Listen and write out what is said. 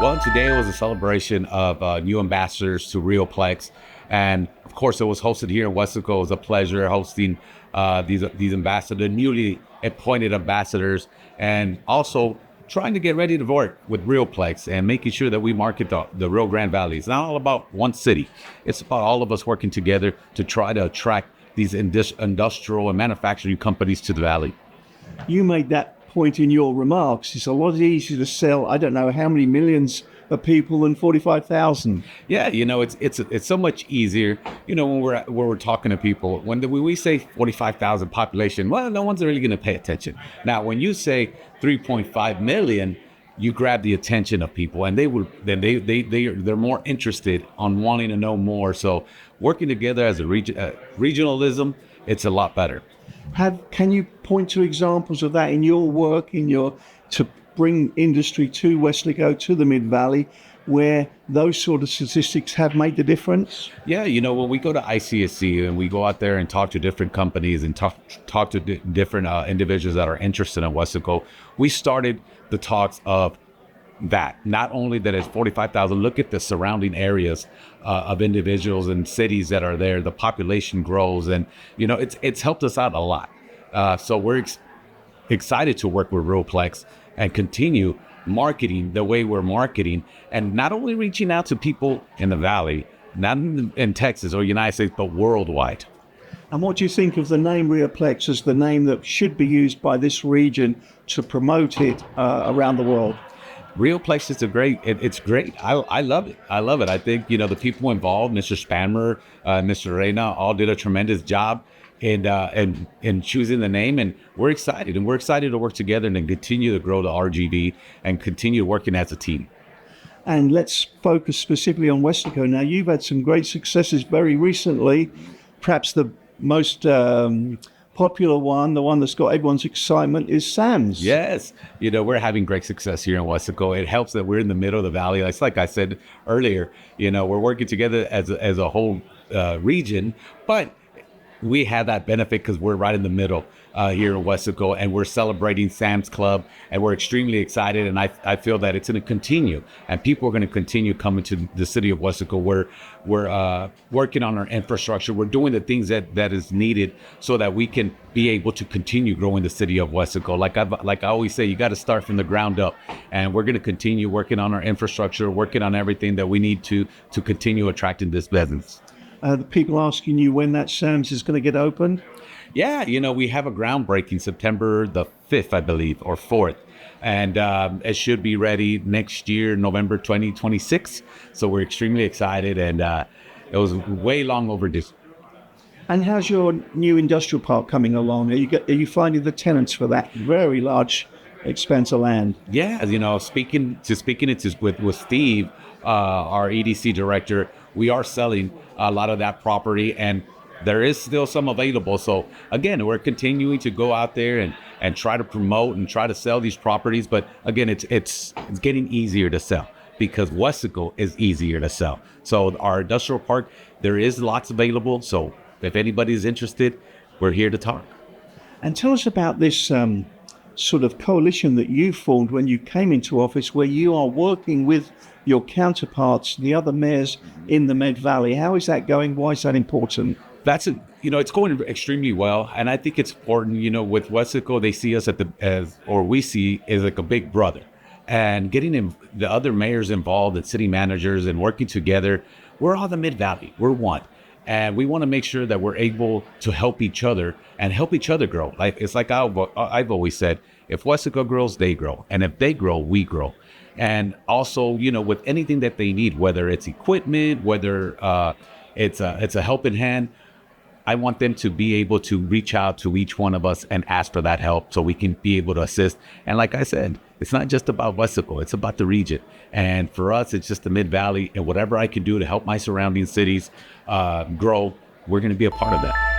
Well, today was a celebration of new ambassadors to RioPlex, and of course, it was hosted here in Weslaco. It was a pleasure hosting these ambassadors, newly appointed ambassadors, and also trying to get ready to work with RioPlex and making sure that we market the Rio Grande Valley. It's not all about one city; it's about all of us working together to try to attract these industrial and manufacturing companies to the valley. You made that point in your remarks. It's a lot easier to sell, I don't know how many millions of people than 45,000. Yeah, it's so much easier. When we're talking to people, when we say 45,000 population, well, no one's really going to pay attention. Now, when you say 3.5 million, you grab the attention of people, and they're more interested on wanting to know more. So, working together as a regionalism, it's a lot better. Can you point to examples of that in your work, to bring industry to Weslaco, to the Mid-Valley, where those sort of statistics have made the difference? Yeah, when we go to ICSC and we go out there and talk to different companies and talk to different individuals that are interested in Weslaco, we started the talks of that. Not only that it's 45,000, look at the surrounding areas of individuals and cities that are there. The population grows, and it's helped us out a lot. So we're excited to work with RioPlex and continue marketing the way we're marketing, and not only reaching out to people in the valley, not in Texas or United States, but worldwide. And what do you think of the name RioPlex as the name that should be used by this region to promote it around the world? RioPlex is it's great. I love it. I think, the people involved, Mr. Spanmer, Mr. Reyna, all did a tremendous job in choosing the name. And we're excited to work together and continue to grow the RGV and continue working as a team. And let's focus specifically on Weslaco. Now, you've had some great successes very recently. Perhaps the most popular one, the one that's got everyone's excitement, is Sam's. Yes. We're having great success here in Weslaco. It helps that we're in the middle of the valley. It's like I said earlier, we're working together as a whole region, but we have that benefit because we're right in the middle here in Weslaco, and we're celebrating Sam's Club, and we're extremely excited. And I feel that it's going to continue, and people are going to continue coming to the city of Weslaco. We're working on our infrastructure. We're doing the things that is needed so that we can be able to continue growing the city of Weslaco. Like I always say, you got to start from the ground up, and we're going to continue working on our infrastructure, working on everything that we need to continue attracting this business. The people asking you when that Sam's is going to get opened? Yeah, we have a groundbreaking September the 5th, I believe, or 4th. And it should be ready next year, November 2026. So we're extremely excited, and it was way long overdue. And how's your new industrial park coming along? Are you finding the tenants for that very large expanse of land? Yeah, speaking it with Steve, our EDC director, we are selling a lot of that property, and there is still some available. So again, we're continuing to go out there and try to promote and try to sell these properties. But again, it's getting easier to sell because Weslaco is easier to sell. So our industrial park, there is lots available. So if anybody's interested, we're here to talk. And tell us about this sort of coalition that you formed when you came into office, where you are working with your counterparts, the other mayors in the Mid-Valley. How is that going? Why is that important? It's going extremely well, and I think it's important. With Weslaco, they see us we see as like a big brother, and getting the other mayors involved and city managers and working together. We're all the Mid-Valley. We're one. And we want to make sure that we're able to help each other and help each other grow. It's like I've always said, if Weslaco grows, they grow. And if they grow, we grow. And also, with anything that they need, whether it's equipment, whether it's a helping hand, I want them to be able to reach out to each one of us and ask for that help so we can be able to assist. And like I said, it's not just about Weslaco, it's about the region. And for us, it's just the Mid-Valley, and whatever I can do to help my surrounding cities grow, we're going to be a part of that.